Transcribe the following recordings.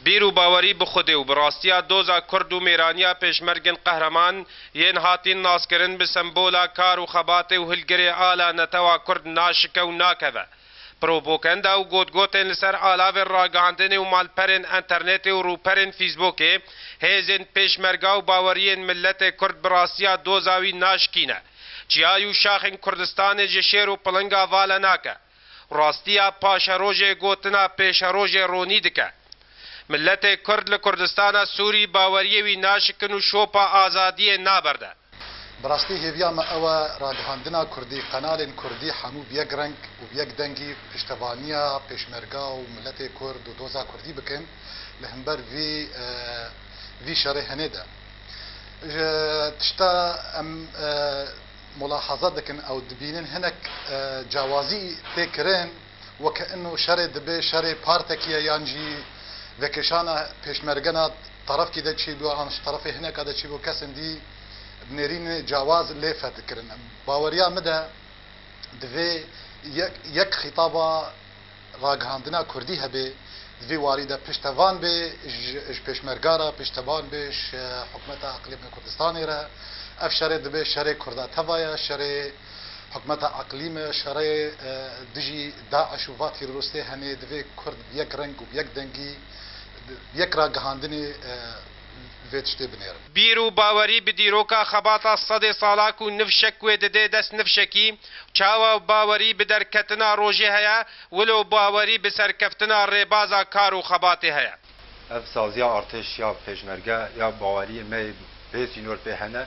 بیرو باوری بخوده و براستیا دوزا کرد و میرانیا پیشمرگن قهرمان ین هاتین ناسکرن به سمبولا کار و خباته و هلگری آلا نتوا کرد ناشکه و ناکوه پروپوکندا و گوتگوتن لسر آلاو راگاندن و مالپرن انترنت و روپرن فیسبوکه هیزن پیشمرگا و باورین ملت کرد براستیا دوزاوی ناشکینه چیایو شاخن کردستان جشیر و پلنگا والا ناکه راستیا پاشا روژه گوتنا پیش روژه رونی دکه ملت کرد لکردستان سوری باوریوی ناشکن و شوپا آزادی نابرده براستی هیویا ما اوا راگهاندنا کردی قنال کردی همو بیگ رنگ و بیگ دنگی پشتوانیا پیشمرگا و ملت کرد و دوزا کردی بکن لهمبر وی شره هنده تشتا ام ملاحظات دكن او دبينن هناك جوازي تكرين وكانه شري دبي شري بارتكيا يانجي ذكشانا بيشمرغنا طرف كده تشي بو عن طرفي هناك هذا تشي بو كسن دي بنرين جواز لي فتكرن باوريا مدى دفي يك خطابه راغاندنا كردي هبه دفي وارده پشتوان به پشمرگارا پشتوان به حکومت اقلیم کردستان را اف شرع دبه شرع کرده توایا شرع حکومت اقلیم شرع دجی داعش و وات تروریستی هنه دبه کرد یک رنگ و یک دنگی یک را گهاندنی ویتشته بنیر بیرو باوری بدیروکا خباتا صد سالاکو نفشک و دده دست نفشکی چاوا باوری بدرکتنا روژه هیا ولو باوری بسرکفتنا ریبازا کارو خباته هیا اف سازیا ارتش یا پیشمرگه یا باوری می بسینور پهنه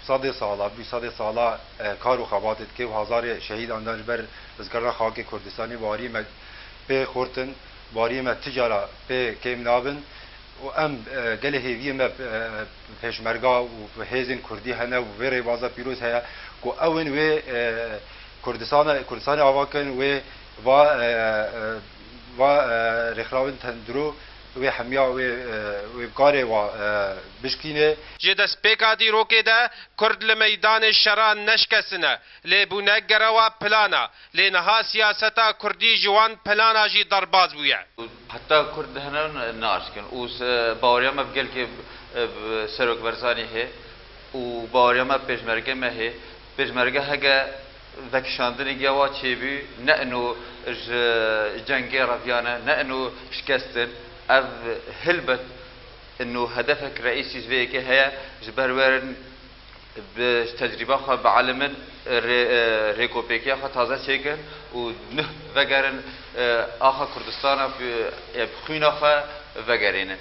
صد سالا بی صد سالا کارو خباتت که و هزار شهید اندانج بر ذکرنا خاک کردستانی باری ما به خورتن باری ما تجارا به کم نابن و ام گله هیوی ما پیشمرگا و هیزن کردی هنه و وری بازا پیروز هیا کو اون و کردستان آواکن و رخلاون تندرو و حمیا و بکاره و بشکینه جدس پیکا دی روکه ده کرد لمیدان شران نشکسنه لیبونه گروا پلانا لینها سیاستا کردی جوان پلانا جی درباز بویا حتی کرد هنن ناشکن اوس باوریا ما بگل که سروک ورزانی ہے و باوریا ما پیشمرگه ما ہے پیشمرگه هگه ذکشاندنی گوا چی بی نه انو جنگی رفیانه نه انو شکستن اف هلبت انه هدفك رئيسي زويك هي جبرورن بتجربه خو بعلمن ريكوبيكيا خو تازه شيكن و نه وگرن اخا كردستان بخوينا خو وگرين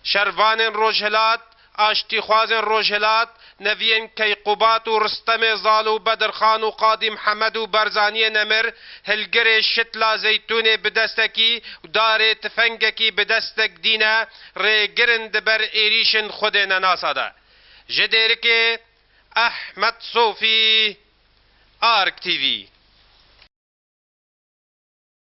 شروان روجهلات آشتی خوازن روجهلات نوین کیقوبات و رستم زالو بدرخان و قاضی محمد و برزانی نمر هلگر شتلا زیتون بدستکی و دار تفنگکی بدستک دینه ری گرند بر ایریشن خود نناساده جدیر که احمد صوفی آرک تیوی